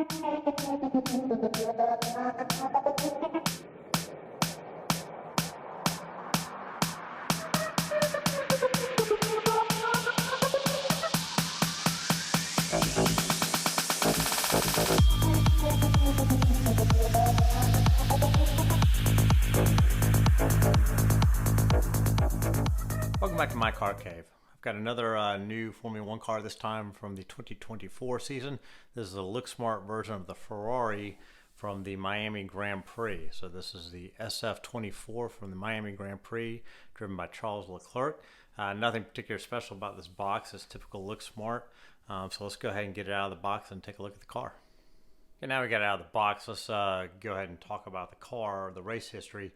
Welcome back to my car cave. I've got another new Formula One car, this time from the 2024 season. This is a Looksmart version of the Ferrari from the Miami Grand Prix. So this is the SF-24 from the Miami Grand Prix, driven by Charles Leclerc. Nothing particularly special about this box. It's typical Looksmart. So let's go ahead and get it out of the box and take a look at the car. Okay, now we got it out of the box. Let's go ahead and talk about the car, the race history.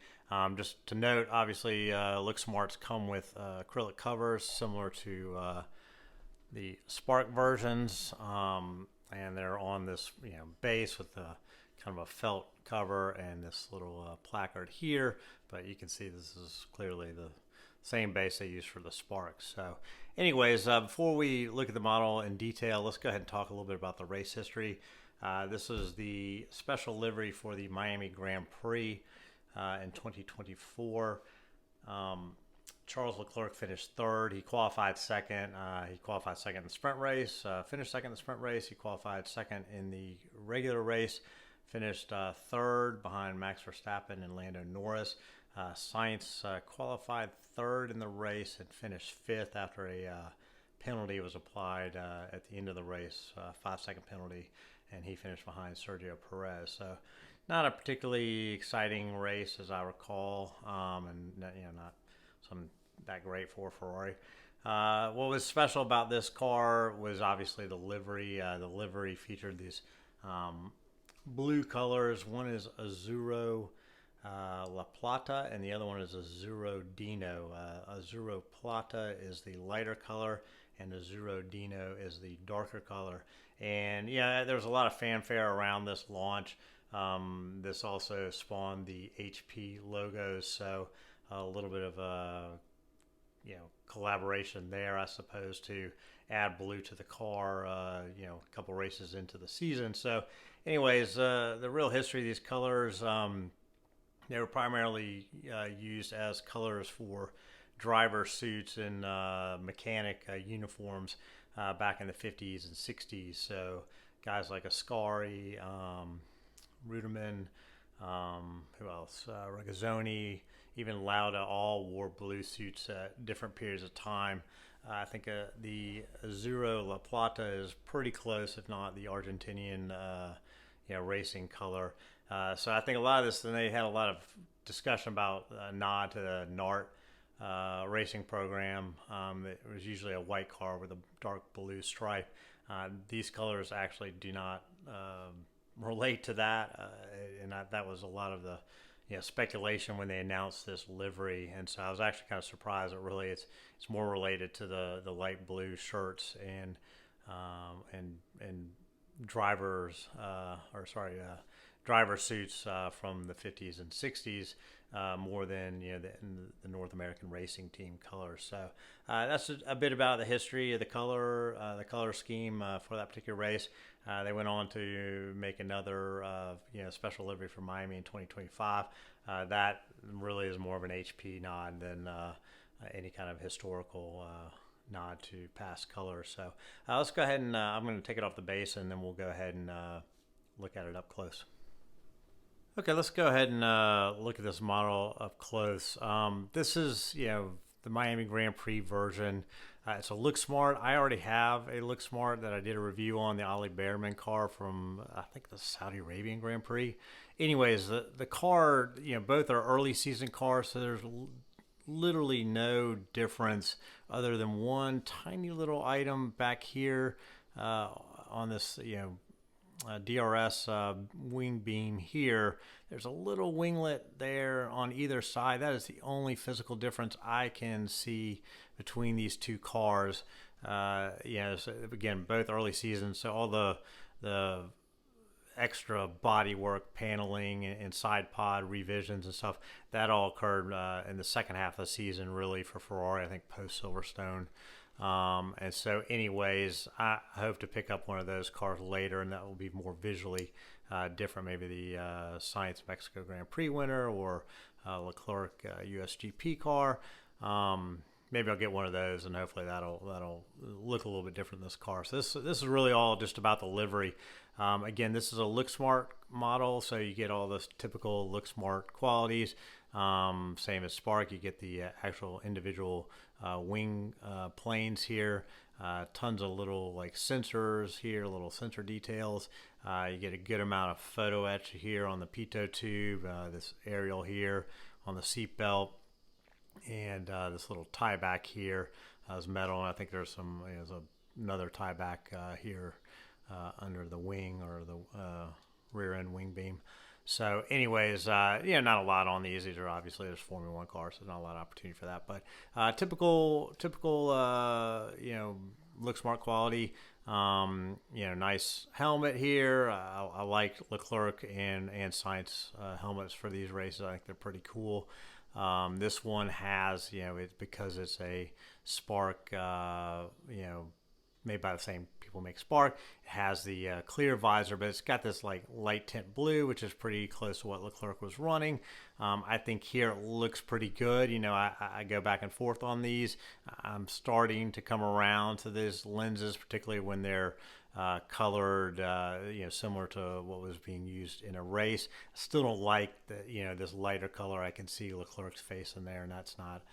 Just to note, obviously, Looksmarts come with acrylic covers similar to the Spark versions, and they're on this base with kind of a felt cover and this little placard here. But you can see this is clearly the same base they use for the Sparks. So, anyways, before we look at the model in detail, let's go ahead and talk a little bit about the race history. This is the special livery for the Miami Grand Prix in 2024. Charles Leclerc finished third. He qualified second. He qualified second in the sprint race, finished second in the sprint race. He qualified second in the regular race, finished third behind Max Verstappen and Lando Norris. Sainz qualified third in the race and finished fifth after a penalty was applied at the end of the race, 5-second penalty, and he finished behind Sergio Perez. So not a particularly exciting race as I recall, and not something that great for Ferrari. What was special about this car was obviously the livery. The livery featured these blue colors. One is Azzurro La Plata, and the other one is Azzurro Dino. Azzurro Plata is the lighter color, and Azzurro Dino is the darker color. And yeah, there was a lot of fanfare around this launch. This also spawned the HP logos, so a little bit of a collaboration there, I suppose, to add blue to the car. A couple races into the season. So, anyways, the real history of these colors. They were primarily used as colors for driver suits and mechanic uniforms back in the 50s and 60s. So guys like Ascari, Ruderman, who else? Regazzoni, even Lauda, all wore blue suits at different periods of time. I think the Azzurro La Plata is pretty close, if not the Argentinian racing color. So I think a lot of this, and they had a lot of discussion about a nod to the NART racing program. It was usually a white car with a dark blue stripe. These colors actually do not relate to that, and that was a lot of the speculation when they announced this livery. And so I was actually kind of surprised that really it's more related to the light blue shirts and drivers driver suits from the 50s and 60s more than the North American racing team colors. So that's a bit about the history of the color scheme for that particular race. They went on to make another special livery for Miami in 2025. That really is more of an HP nod than any kind of historical nod to past colors. So let's go ahead and I'm going to take it off the base, and then we'll go ahead and look at it up close. Okay, let's go ahead and look at this model up close. This is, the Miami Grand Prix version. It's a Looksmart. I already have a Looksmart that I did a review on, the Ali Behrman car from, I think, the Saudi Arabian Grand Prix. Anyways, the car, both are early season cars, so there's literally no difference other than one tiny little item back here on this, DRS wing beam here. There's a little winglet there on either side. That is the only physical difference I can see between these two cars. So again, both early seasons, so all the extra bodywork, paneling, and side pod revisions and stuff, that all occurred in the second half of the season, really, for Ferrari. I think post Silverstone. And so anyways, I hope to pick up one of those cars later, and that will be more visually different. Maybe the Science Mexico Grand Prix winner, or Leclerc USGP car. Maybe I'll get one of those, and hopefully that'll look a little bit different in this car. So this is really all just about the livery. Again, this is a Looksmart model, so you get all the typical Looksmart qualities. Same as Spark, you get the actual individual wing planes here. Tons of little like sensors here, little sensor details. You get a good amount of photo etch here on the pitot tube, this aerial here on the seat belt, and this little tie back here is metal. And I think there's some, there's another tie back here under the wing, or the rear end wing beam. So anyways, not a lot on these. These are obviously, there's Formula One cars, so not a lot of opportunity for that. But typical, Looksmart quality. Nice helmet here. I like Leclerc and Science helmets for these races. I think they're pretty cool. This one has, it's because it's a Spark, made by the same people make Spark. It has the clear visor, but it's got this like light tint blue, which is pretty close to what Leclerc was running. I think here it looks pretty good. I go back and forth on these. I'm starting to come around to these lenses, particularly when they're colored, similar to what was being used in a race. I still don't like this lighter color. I can see Leclerc's face in there, and that's not.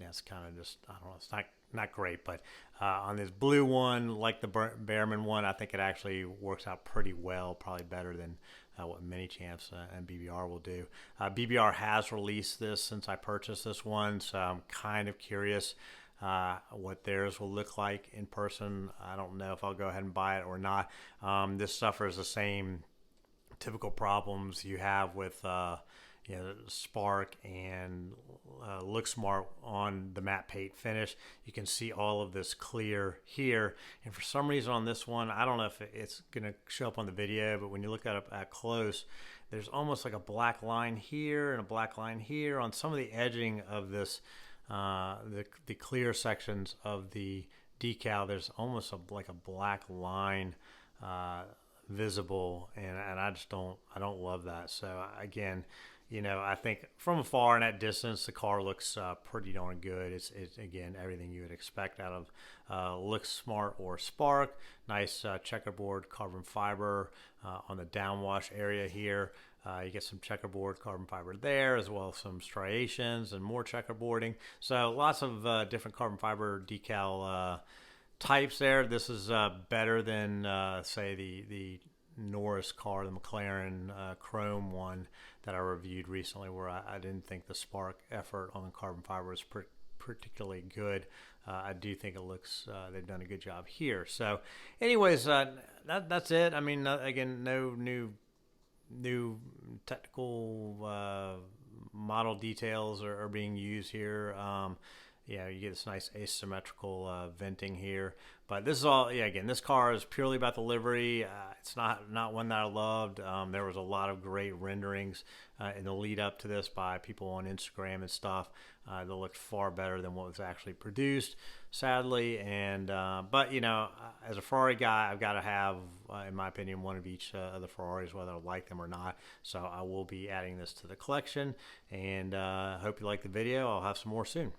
It's kind of just, I don't know, it's not great. But on this blue one, like the Behrman one, I think it actually works out pretty well, probably better than what Mini Champs and BBR will do. BBR has released this since I purchased this one, so I'm kind of curious what theirs will look like in person. I don't know if I'll go ahead and buy it or not. This suffers the same typical problems you have with Spark and Looksmart on the matte paint finish. You can see all of this clear here, and for some reason on this one, I don't know if it's gonna show up on the video, but when you look at it up close, there's almost like a black line here and a black line here on some of the edging of this, the clear sections of the decal. There's almost like a black line visible, and I don't love that. So again, I think from afar and at distance, the car looks pretty darn good. It's again, everything you would expect out of Looksmart or Spark. Nice checkerboard carbon fiber on the downwash area here. You get some checkerboard carbon fiber there, as well as some striations and more checkerboarding. So lots of different carbon fiber decal types there. This is better than, say, the Norris car, the McLaren Chrome one that I reviewed recently, where I didn't think the Spark effort on the carbon fiber was particularly good. I do think it looks, they've done a good job here. So anyways, that's it. I mean, again, no new technical model details are being used here. You get this nice asymmetrical venting here. But this is all, again, this car is purely about the livery. It's not one that I loved. There was a lot of great renderings in the lead up to this by people on Instagram and stuff that looked far better than what was actually produced, sadly. And but as a Ferrari guy, I've got to have, in my opinion, one of each of the Ferraris, whether I like them or not. So I will be adding this to the collection, and hope you like the video. I'll have some more soon.